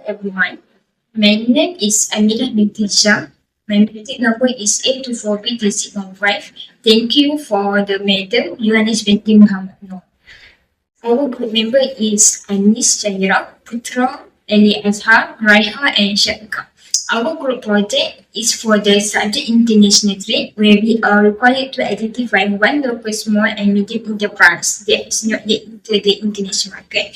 everyone. My name is Amira binti Shah. My contact number is 824B3615. Thank you for the medal, Yohanes binti Muhammad Noor. Our group member is Anis Syahira, Putra, Ali Azhar, Raiha and Syakka. Our group project is for the subject international trade, where we are required to identify one local small and medium enterprise that is not yet into the international market.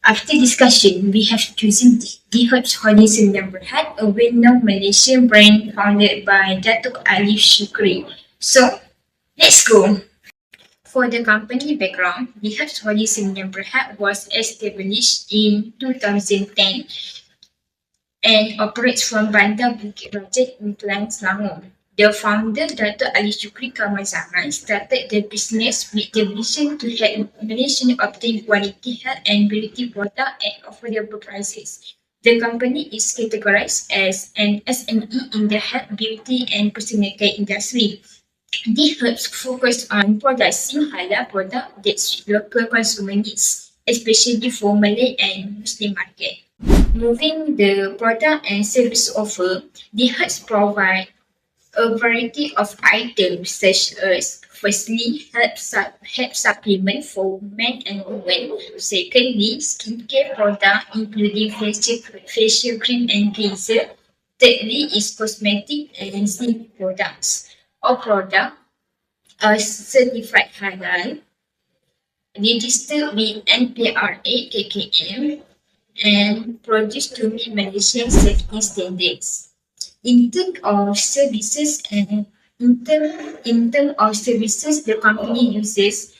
After discussion, we have chosen the Herbs Horizon Berhad, a well-known Malaysian brand founded by Datuk Alif Shukri. So, let's go. For the company background, the Herbs Horizon Berhad was established in 2010 and operates from Bandar Bukit Raja in Kelang, Selangor. The founder, Dr. Ali Shukri Kamal Zaman, started the business with the vision to help Malaysians obtain quality health and beauty products at affordable prices. The company is categorized as an SME in the health, beauty, and personal care industry. The Herbs focus on producing halal products that suit local consumer needs, especially for Malay and Muslim market. Moving the product and service offer, the Herbs provide a variety of items such as firstly, health supplement for men and women. Secondly, skincare product including facial cream and cleanser. Thirdly is cosmetic and skin products. All products are certified halal, registered with NPRA KKM, and produced to meet Malaysian safety standards. In terms of services, the company uses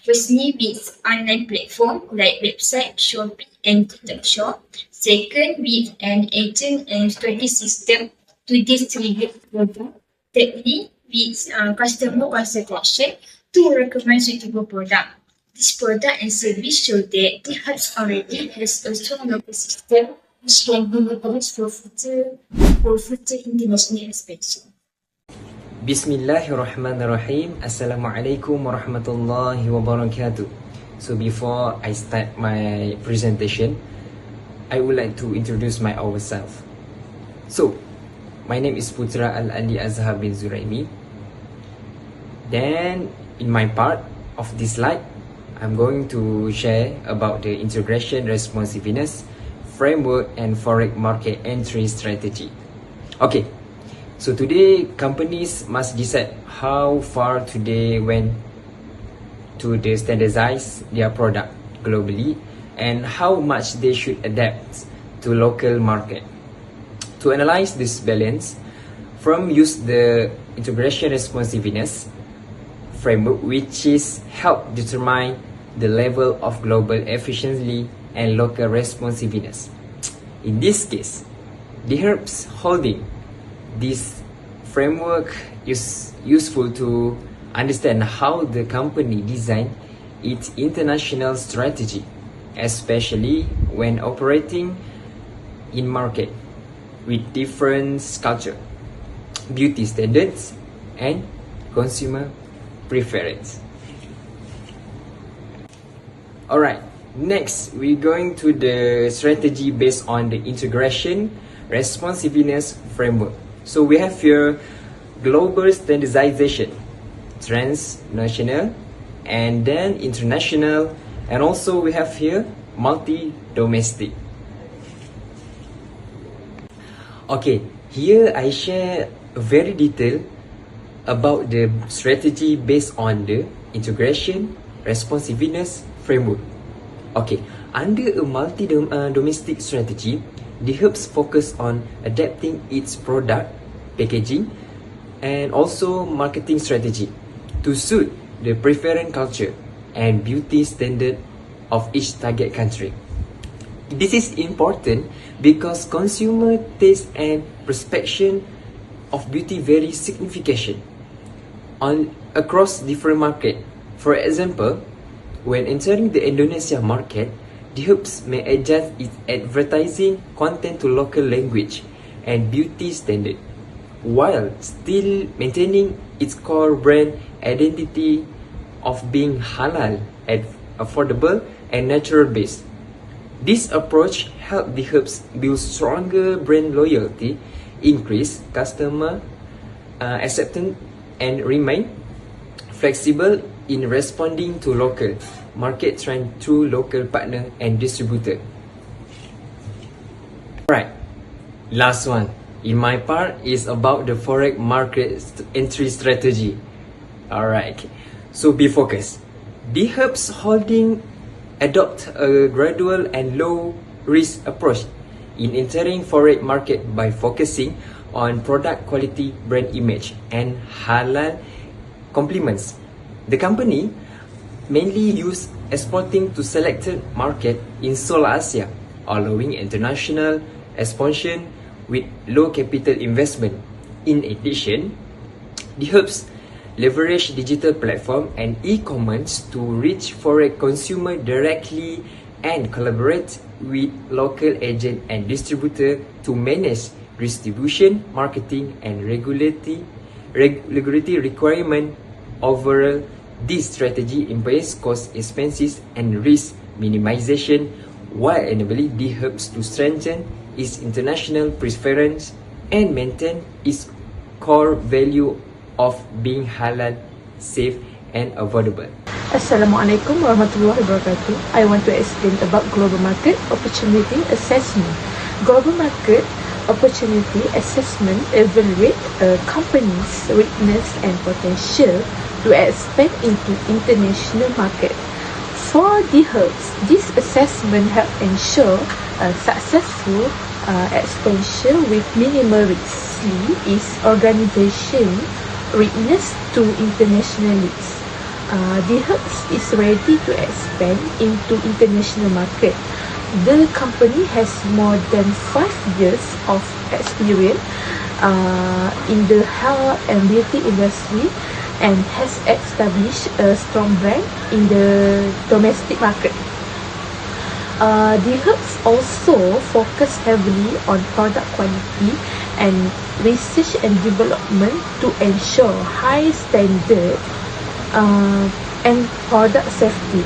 firstly with online platform like website, Shopee, and TikTok Shop. Second, with an agent and storage system to distribute product. Thirdly, with customer consultation to recommend suitable product. This product and service show that the Herbs already has a strong local system which can be leveraged for future international expansion. Bismillahirrahmanirrahim. Assalamualaikum warahmatullahi wabarakatuh. So before I start my presentation, I would like to introduce ourselves. So, my name is Putra Al-Ali Azhar bin Zuraimi. Then, in my part of this slide, I'm going to share about the integration responsiveness framework and forex market entry strategy. Okay, so today companies must decide how far they went to standardize their product globally and how much they should adapt to local market. To analyze this balance, firm use the integration responsiveness framework, which is help determine the level of global efficiency and local responsiveness. In this case, the Herbs holding this framework is useful to understand how the company design its international strategy, especially when operating in market with different culture, beauty standards, and consumer preference. Alright, next we're going to the strategy based on the integration responsiveness framework. So we have here global standardization, transnational, and then international, and also we have here multi-domestic. Okay, here I share a very detail about the strategy based on the integration responsiveness framework. Okay, under a multi-domestic strategy, the Herbs focus on adapting its product, packaging, and also marketing strategy to suit the preference culture and beauty standard of each target country. This is important because consumer taste and perception of beauty vary significantly across different markets. For example, when entering the Indonesia market, the Herbs may adjust its advertising content to local language and beauty standard, while still maintaining its core brand identity of being halal, affordable, and natural based. This approach helped the Herbs build stronger brand loyalty, increase customer acceptance, and remain flexible in responding to local market trend through local partner and distributor. Alright, last one in my part is about the forex market entry strategy. Alright, so be focused. The Herbs Holding adopt a gradual and low risk approach in entering forex market by focusing on product quality, brand image, and halal complements. The company mainly use exporting to selected market in Seoul, Asia, allowing international expansion with low capital investment. In addition, the Herbs leverage digital platform and e-commerce to reach forex consumer directly and collaborate with local agent and distributor to manage distribution, marketing, and regulatory requirement. Overall, this strategy improves cost expenses and risk minimization while enabling the Herbs to strengthen its international preference and maintain its core value of being halal, safe, and affordable. Assalamualaikum warahmatullahi wabarakatuh. I want to explain about global market opportunity assessment. Global market opportunity assessment evaluate a company's weakness and potential to expand into international market. For the Herbs, this assessment help ensure a successful expansion with minimal risk. Is organization readiness to international needs. The Herbs is ready to expand into international market. The company has more than 5 years of experience in the health and beauty industry and has established a strong brand in the domestic market. The Herbs also focus heavily on product quality and research and development to ensure high standard and product safety.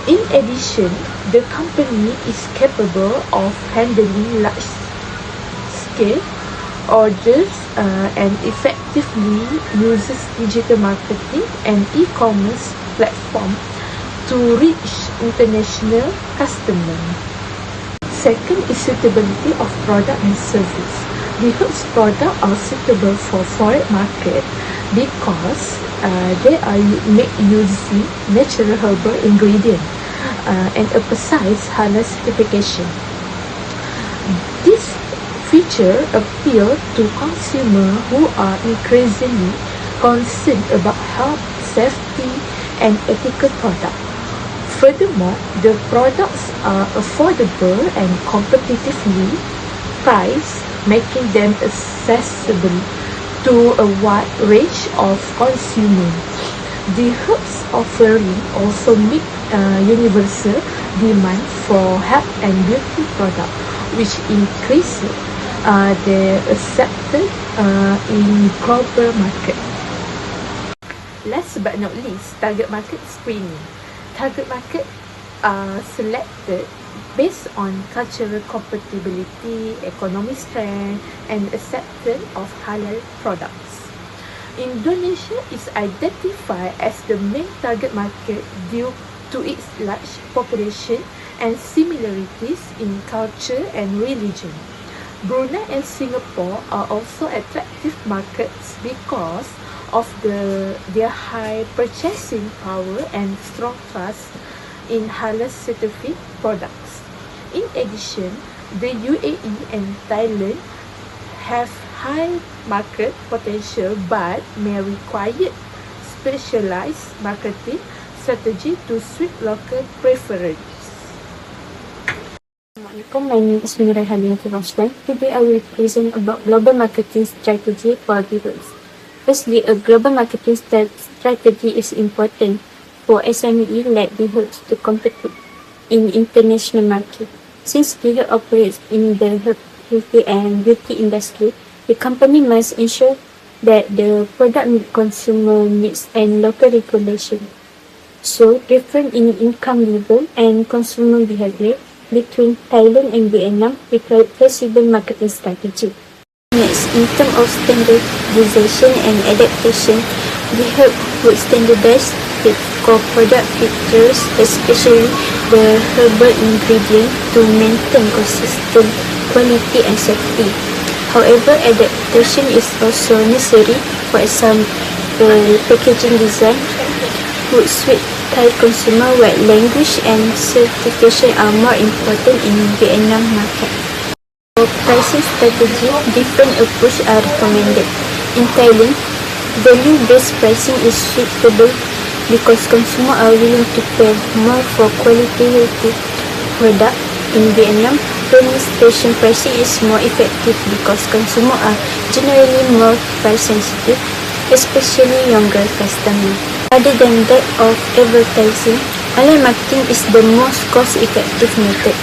In addition, the company is capable of handling large scale orders and effectively uses digital marketing and e-commerce platform to reach international customers. Second is suitability of product and service. The Herbs products are suitable for foreign market because they are made using natural herbal ingredients and emphasize halal certification. This feature appeal to consumers who are increasingly concerned about health, safety, and ethical products. Furthermore, the products are affordable and competitively priced, making them accessible to a wide range of consumers. The Herbs offering also meet universal demand for health and beauty products, which increases their acceptance in global market. Last but not least, target market screening. Target market are selected based on cultural compatibility, economic strength, and acceptance of halal products. Indonesia is identified as the main target market due to its large population and similarities in culture and religion. Brunei and Singapore are also attractive markets because of their high purchasing power and strong trust in halal certified products. In addition, the UAE and Thailand have high market potential but may require specialized marketing strategy to suit local preferences. Assalamualaikum, my name is Nuraihan Roslan. Today I will present about global marketing strategy for the Herbs. Firstly, a global marketing strategy is important for SME like the Herbs to compete in international market. Since the Herbs operates in the health and beauty industry, the company must ensure that the product meet consumer needs and local regulation. So, different in income level and consumer behavior, between Thailand and Vietnam require flexible marketing strategy. Next, in terms of standardization and adaptation, the hub would standardize its core product features, especially the herbal ingredient, to maintain consistent quality and safety. However, adaptation is also necessary. For example, packaging design would suit Thai consumer where language and certification are more important in Vietnam market. For pricing strategy, different approaches are recommended. In Thailand, value-based pricing is suitable because consumers are willing to pay more for quality product. In Vietnam, penetration pricing is more effective because consumers are generally more price sensitive, especially younger customers. Other than that of advertising, online marketing is the most cost-effective method.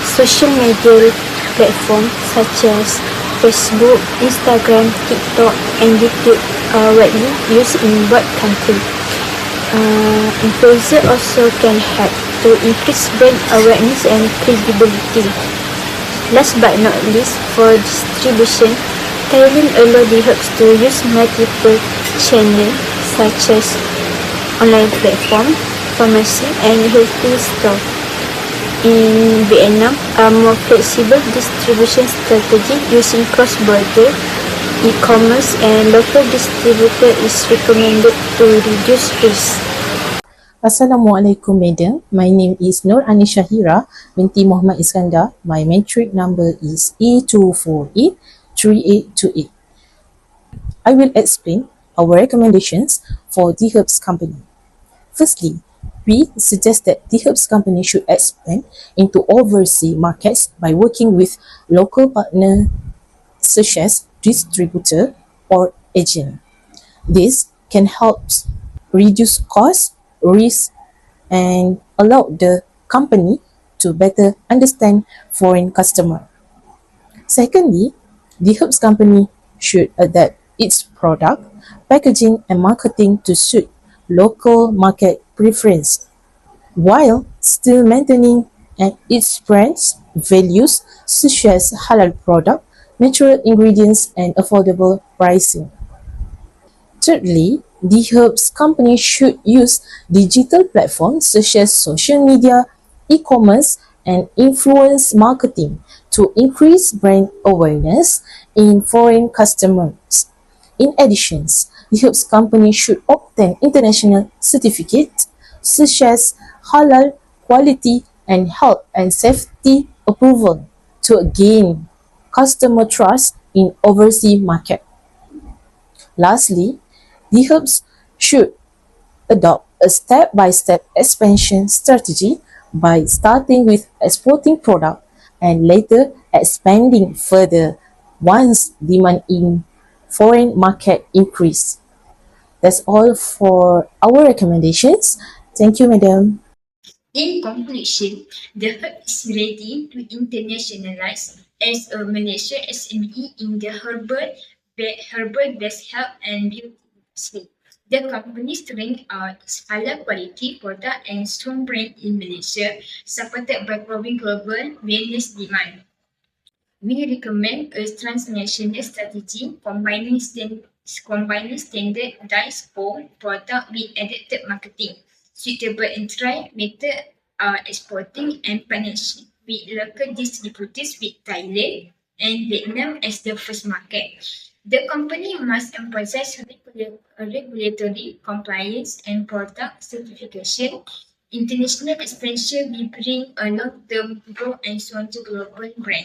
Social media platforms such as Facebook, Instagram, TikTok, and YouTube are widely used in both countries. Influencers also can help to increase brand awareness and credibility. Last but not least, for distribution, Thailand allows the hubs to use multiple channels such as online platform, pharmacy, and health store. In Vietnam, a more flexible distribution strategy using cross-border e-commerce and local distributor is recommended to reduce risk. Assalamualaikum Madam. My name is Nur Anisha Hira binti Muhammad Iskandar. My matric number is E2483828. I will explain our recommendations for The Herbs Company. Firstly, we suggest that The Herbs Company should expand into overseas markets by working with local partners such as distributor or agent. This can help reduce costs, risk, and allow the company to better understand foreign customer. Secondly, the Herbs Company should adapt its product, packaging, and marketing to suit local market preference, while still maintaining its brand's values such as halal product, natural ingredients, and affordable pricing. Thirdly, the Herbs Company should use digital platforms such as social media, e-commerce, and influence marketing to increase brand awareness in foreign customers. In addition, the Herbs Company should obtain international certificates such as halal quality and health and safety approval to gain customer trust in overseas market. Lastly, the Herbs should adopt a step-by-step expansion strategy by starting with exporting product and later expanding further once demand in foreign market increase. That's all for our recommendations. Thank you, Madam. In conclusion, the hub is ready to internationalize as a Malaysia SME in the herbal-based health and beauty industry. The company's strength are its halal quality product and strong brand in Malaysia, supported by growing global wellness demand. We recommend a transnational strategy combining standardized core product with adapted marketing. Suitable entry method are exporting and partnership with local distributors with Thailand and Vietnam as the first market. The company must emphasize regulatory compliance and product certification. International expansion will bring a long-term growth and stronger global brand.